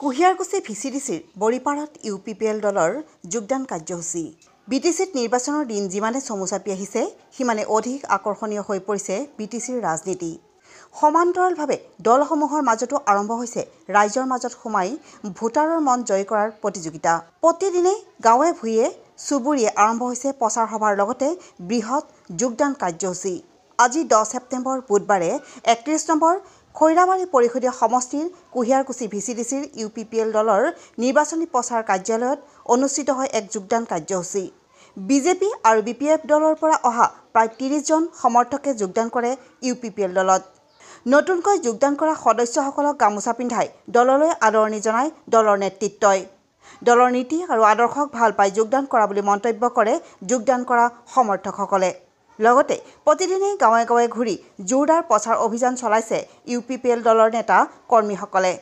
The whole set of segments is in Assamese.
কুহিয়াৰকুছি ভিচিডিচিৰ বৰিপাৰত ইউপিপিএল দলৰ যোগদান কাৰ্যসূচী বিটিচিত নিৰ্বাচনৰ দিন যিমানে চমু চাপি আহিছে সিমানে অধিক আকৰ্ষণীয় হৈ পৰিছে বিটিচিৰ ৰাজনীতি সমান্তৰালভাৱে দলসমূহৰ মাজতো আৰম্ভ হৈছে ৰাইজৰ মাজত সোমাই ভোটাৰৰ মন জয় কৰাৰ প্ৰতিযোগিতা প্ৰতিদিনে গাঁৱে ভূঞে চুবুৰীয়ে আৰম্ভ হৈছে প্ৰচাৰ সভাৰ লগতে বৃহৎ যোগদান কাৰ্যসূচী আজি 10 ছেপ্টেম্বৰ বুধবাৰে 31 নম্বৰ খৈৰাবাৰী পৰিষদীয় সমষ্টিৰ কুহিয়াৰকুছি ভিচিডিচিৰ ইউপিপিএল দলৰ নিৰ্বাচনী প্ৰচাৰ কাৰ্যালয়ত অনুষ্ঠিত হয় এক যোগদান কাৰ্যসূচী বিজেপি আৰু বিপিএফ দলৰ পৰা অহা প্ৰায় 30 জন সমৰ্থকে যোগদান কৰে ইউপিপিএল দলত নতুনকৈ যোগদান কৰা সদস্যসকলক গামোচা পিন্ধাই দললৈ আদৰণি জনায় দলৰ নেতৃত্বই দলৰ নীতি আৰু আদৰ্শক ভাল পাই যোগদান কৰা বুলি মন্তব্য কৰে যোগদান কৰা সমৰ্থকসকলে লগতে প্ৰতিদিনে গাঁৱে গাঁৱে ঘূৰি জোৰদাৰ প্ৰচাৰ অভিযান চলাইছে ইউপিপিএল দলৰ নেতা কৰ্মীসকলে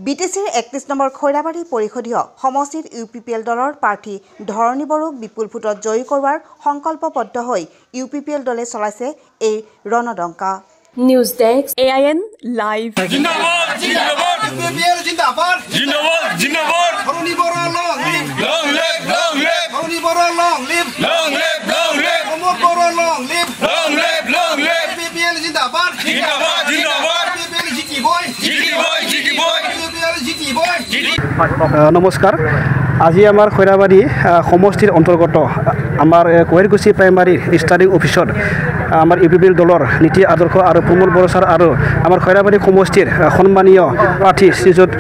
বিটিচিৰ 31 নম্বৰ খৈৰাবাৰী পৰিষদীয় সমষ্টিত ইউপিপিএল দলৰ প্ৰাৰ্থী ধৰণী বড়োক বিপুল ভোটত জয়ী কৰোৱাৰ সংকল্পবদ্ধ হৈ ইউপিপিএল দলে চলাইছে এই ৰণদংকা নিউজ ডেস্ক AIN লাইভ জিন্দাবাদ জিন্দাবাদ ইউপিপিএল জিন্দাবাদ জিন্দাবাদ জিন্দাবাদ Dharani Boro long live long live long live Dharani Boro long live long live long live Amar Boro long live long live long live UPPL জিন্দাবাদ জিন্দাবাদ জিন্দাবাদ ইউপিপিএল জিকি বয় ইউপিপিএল জিকি বয় নমস্কাৰ আজি আমাৰ খৈৰাবাৰী সমষ্টিৰ অন্তৰ্গত আমাৰ কুহিয়াৰকুছি প্ৰাইমাৰী ষ্টাডিং অফিচত আমাৰ ইউপিপিএল দলৰ নীতি আদৰ্শ আৰু প্ৰমোদ বড়ো ছাৰ আৰু আমাৰ খৈৰাবাৰী সমষ্টিৰ সন্মানীয় প্ৰাৰ্থী শ্ৰীযুত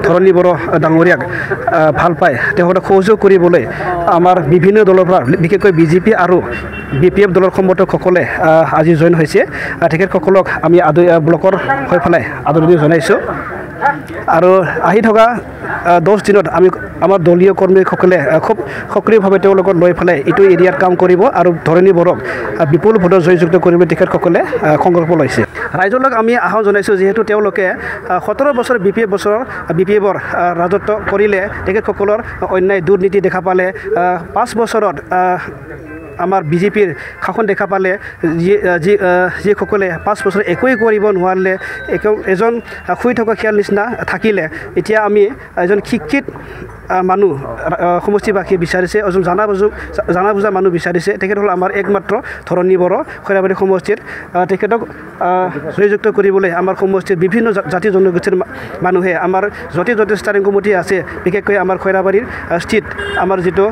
ধৰণী বড়ো ডাঙৰীয়াক ভাল পায় তেওঁলোকক সহযোগ কৰিবলৈ আমাৰ বিভিন্ন দলৰ পৰা বিশেষকৈ বিজেপি আৰু বিপিএফ দলৰ সমৰ্থকসকলে আজি জইন হৈছে তেখেতসকলক আমি ব্লকৰ হৈ পেলাই আদৰণি জনাইছোঁ আৰু আহি থকা 10 দিনত আমি আমাৰ দলীয় কৰ্মীসকলে খুব সক্ৰিয়ভাৱে তেওঁলোকক লৈ পেলাই এইটো এৰিয়াত কাম কৰিব আৰু ধৰণী বড়োক বিপুল ভোটত জয়যুক্ত কৰিবলৈ তেখেতসকলে সংকল্প লৈছে ৰাইজৰ লগত আমি আহ্বান জনাইছোঁ যিহেতু তেওঁলোকে 17 বছৰ বিপিএফৰ ৰাজত্ব কৰিলে তেখেতসকলৰ অন্যায় দুৰ্নীতি দেখা পালে 5 বছৰত আমাৰ বিজেপিৰ শাসন দেখা পালে যিসকলে 5 বছৰ একোৱেই কৰিব নোৱাৰিলে এজন শুই থকা খেয়াল নিচিনা থাকিলে এতিয়া আমি এজন শিক্ষিত মানুহ সমষ্টিবাসী বিচাৰিছে এজন জানা বুজা মানুহ বিচাৰিছে তেখেত হ'ল আমাৰ একমাত্ৰ ধৰণী বড়ো খৈৰাবাৰী সমষ্টিৰ তেখেতক জয়যুক্ত কৰিবলৈ আমাৰ সমষ্টিৰ বিভিন্ন জাতি জনগোষ্ঠীৰ মানুহে আমাৰ য'তে ষ্টাৰিং কমিটি আছে বিশেষকৈ আমাৰ খৈৰাবাৰীৰ স্থিত আমাৰ যিটো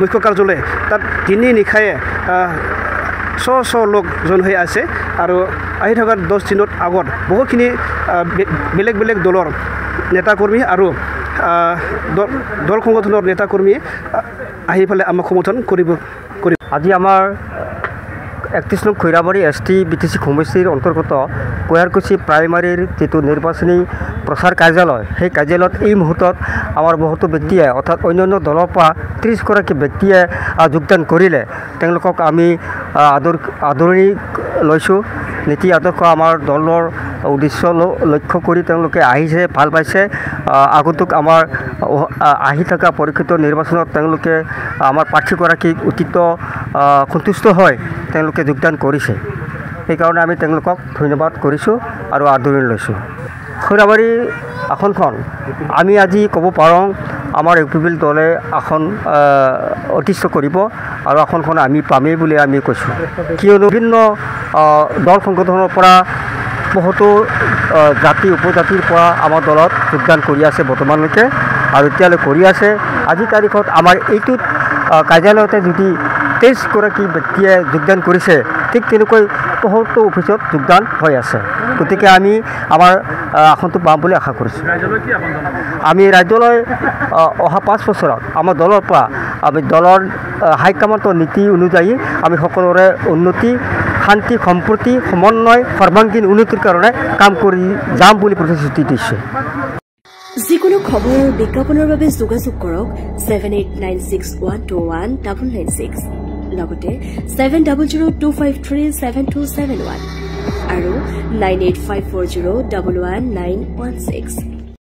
মুখ্য কাৰ্যালয় তাত তিনি নিশায়ে শ লোক জন হৈ আছে আৰু আহি থকা 10 দিনত আগত বহুখিনি বেলেগ বেলেগ দলৰ নেতাকৰ্মী আৰু দল সংগঠনৰ নেতাকৰ্মী আহি পেলাই আমাক সমৰ্থন কৰিব আজি আমাৰ 31 নং খৈৰাবাৰী এছটি বিটিচি সমষ্টিৰ অন্তৰ্গত কুহিয়াৰকুছি প্ৰাইমাৰীৰ যিটো নিৰ্বাচনী প্ৰচাৰ কাৰ্যালয় সেই কাৰ্যালয়ত এই মুহূৰ্তত আমাৰ বহুতো ব্যক্তিয়ে অৰ্থাৎ অন্যান্য দলৰ পৰা 30 গৰাকী ব্যক্তিয়ে যোগদান কৰিলে তেওঁলোকক আমি আদৰণি লৈছোঁ নীতি আদৰ্শ আমাৰ দলৰ উদ্দেশ্য লক্ষ্য কৰি তেওঁলোকে আহিছে ভাল পাইছে আগন্তুক আমাৰ আহি থকা পৰীক্ষিত নিৰ্বাচনত তেওঁলোকে আমাৰ প্ৰাৰ্থীগৰাকীক অতীত সন্তুষ্ট হয় তেওঁলোকে যোগদান কৰিছে সেইকাৰণে আমি তেওঁলোকক ধন্যবাদ কৰিছোঁ আৰু আদৰণি লৈছোঁ খৈৰাবাৰী আসনখন আমি আজি ক'ব পাৰোঁ আমাৰ ইউপিপিএল দলে আসন অতিষ্ঠ কৰিব আৰু আসনখন আমি পামেই বুলি আমি কৈছোঁ কিয়নো বিভিন্ন দল সংগঠনৰ পৰা বহুতো জাতি উপজাতিৰ পৰা আমাৰ দলত যোগদান কৰি আছে বৰ্তমানলৈকে আৰু এতিয়ালৈ কৰি আছে আজি তাৰিখত আমাৰ এইটোত কাৰ্যালয়তে যদি 23 গৰাকী ব্যক্তিয়ে যোগদান কৰিছে ঠিক তেনেকৈ বহুতো অফিচত যোগদান হৈ আছে গতিকে আমি আমাৰ আসনটো পাম বুলি আশা কৰিছোঁ আমি ৰাজ্যলৈ অহা 5 বছৰত আমাৰ দলৰ পৰা আমি দলৰ হাইকমাণ্ডৰ নীতি অনুযায়ী আমি সকলোৰে উন্নতি শান্তি সম্প্ৰীতি সমন্বয় সৰ্বাংগীন উন্নতিৰ কাৰণে কাম কৰি যাম বুলি প্ৰতিশ্ৰুতি দিছোঁ যিকোনো খবৰ আৰু বিজ্ঞাপনৰ বাবে যোগাযোগ কৰক 7896121996 লগতে 7002537271 আৰু 9854011916